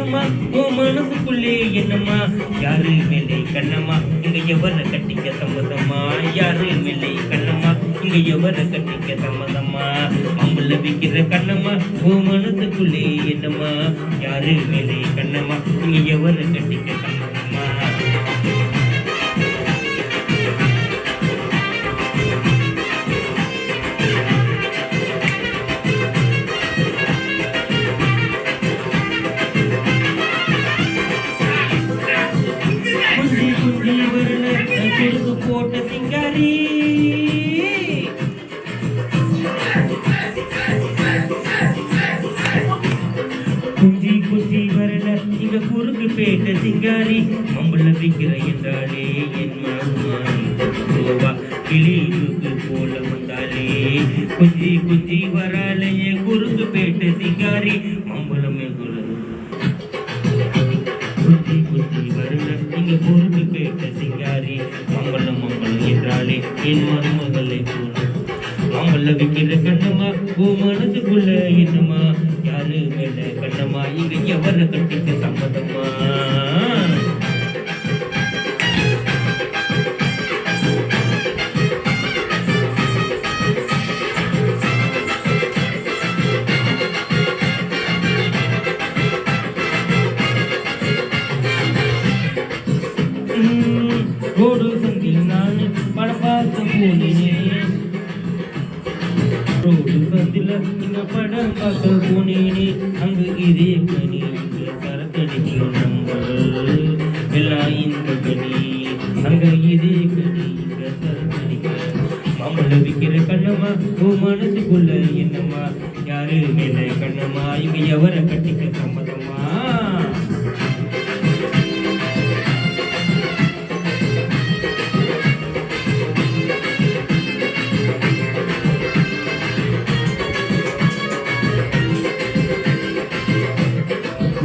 கண்ணம்மா உன் மனசுக்குள்ளே என்னம்மா யாரு மேலே கண்ணம்மா இங்க எவரை கட்டிக்க சம்மதம்மா யாரு மேலே கண்ணம்மா இங்க எவரை கட்டிக்க சம்மதம்மா அம்புல விக்கிற கண்ணம்மா உன் மனசுக்குள்ளே என்னம்மா யாரு மேலே கண்ணம்மா இங்க எவரை கட்டிக்க சம்மதம்மா போட்ட சிங்காரி குஞ்சி குஞ்சி வரல இங்க குறுக்கு பேட்ட சிங்காரி மம்பள விக்கிற என்றாலே என் மாமா கிளிக்கு போல வந்தாலே குஞ்சி குஞ்சி வரால என் குறுக்கு பேட்ட சிங்காரி மம்பளமே குஞ்சி குஞ்சி வரல இங்க குறுக்கு பேட்ட சிங்காரி மங்களம் மங்களம் என்றாலே என் மருமகளை போல அவங்கள விக்கிற கண்ணம்மா ஓ மனசுக்குள்ள என்னம்மா யாரு மேல கண்ணம்மா இங்க எவரை கட்டிக்க சம்மதம்மா ரோடு சங்கில் நான் படம் பார்க்க போனேன் ரோடு சந்தில இங்க படம் பார்க்க போனேனே அங்கு இதே கனி இங்க சரக்கடிக்கும் நம்பர் எல்லாம் இந்த கனி அங்க இதே கனி இங்க சரக்கடிக்க மாமல்ல விக்கிற கண்ணம்மா ஓ மனசுக்குள்ள என்னம்மா யாரு மேல கண்ணம்மா இங்க எவரை கட்டிக்க சம்மதம்மா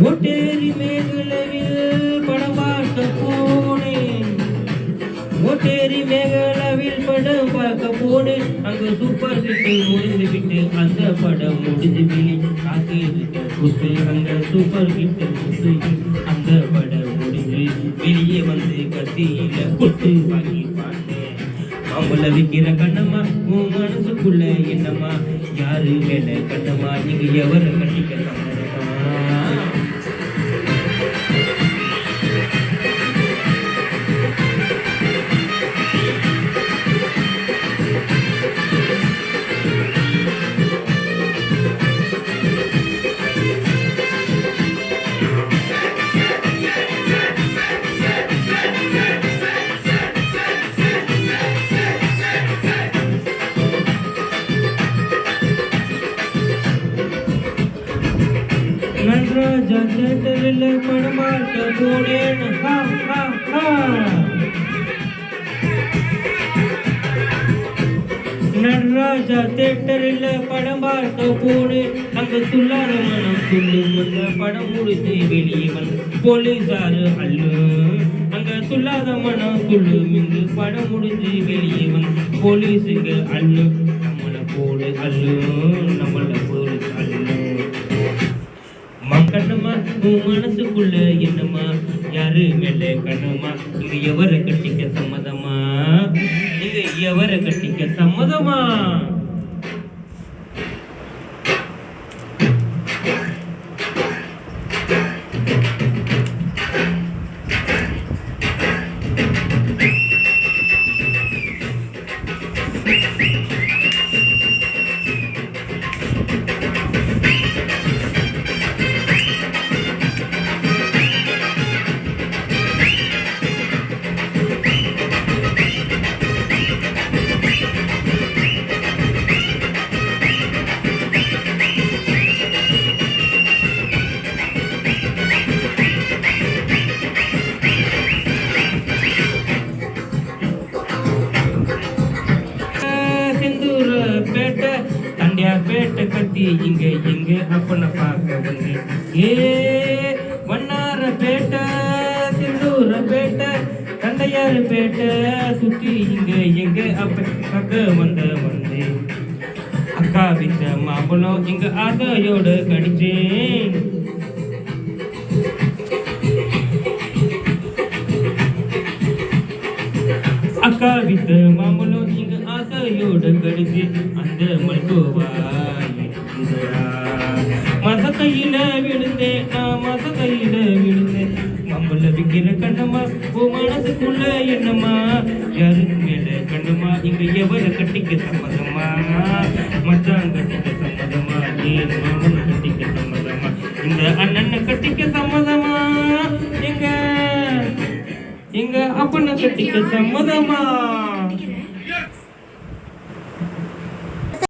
ஒட்டேரி மேகலவில் படம் பார்க்க போனேன் ஒட்டேரி மேகலவில் படம் பார்க்க போனேன் அங்கு சூப்பர் ஹிட்டு முடிந்து விட்டு அந்த படம் முடிஞ்சு வெளி காத்து இருக்க குத்து அங்க சூப்பர் ஹிட்டு குத்து அந்த படம் முடிஞ்சு வெளியே வந்து கத்தியில குத்து வாங்கி பார்த்தேன் அவங்கள விக்கிற கண்ணம்மா உன் மனசுக்குள்ள என்னம்மா யாரு மேல கண்ணம்மா இங்க எவரை கட்டிக்க சம்மதம்மா நடராஜா தேட்டரில் படம் பார்க்க போனேன் நடராஜா தேட்டரில் படம் பார்க்க போனேன் அங்க துள்ளார மனம் துள்ளும் அந்த படம் முடித்து வெளியே வந்து போலீசாரு அல்லு அங்க துள்ளாத மனம் துள்ளும் இங்கு படம் முடிஞ்சு வெளியே வந்து போலீஸுங்க அல்லு நம்மளை போல அல்லு நம்மளை போலீஸ் அல்லு கண்ணம்மா உன் மனசுக்குள்ள என்னம்மா யாரு மேல கண்ணம்மா இங்க எவரை கட்டிக்க சம்மதமா இங்க எவரை கட்டிக்க சம்மதமா பேட்ட கத்தி இங்க எங்க அப்பன பார்க்க வந்து வண்ணார பேட்ட சிந்தூர பேட்ட கண்டையாறு பேட்ட சுத்தி இங்க எங்க அப்ப பக்க வந்து அக்கா வித்த மாம்பழம் இங்க ஆசையோட கடிச்சேன் இந்த மாம்பழம் இங்க ஆசையோட கடிச்சு அந்த மல்கோவா மசக்கையில விழுந்தேன் நான் மசக்கையில விழுந்தேன் மாம்பழ விக்கிற கண்ணம்மா ஓ மனசுக்குள்ள என்னம்மா யாருக்கு மேல கண்ணம்மா இங்க எவரை கட்டிக்க சம்மதமா மச்சான் கட்டிக்க சம்மதமா ஏன் மாமனை கட்டிக்க சம்மதமா இந்த அண்ணனை கட்டிக்க சம்மதமா எங்க அப்பனை கட்டிக்க சம்மதமா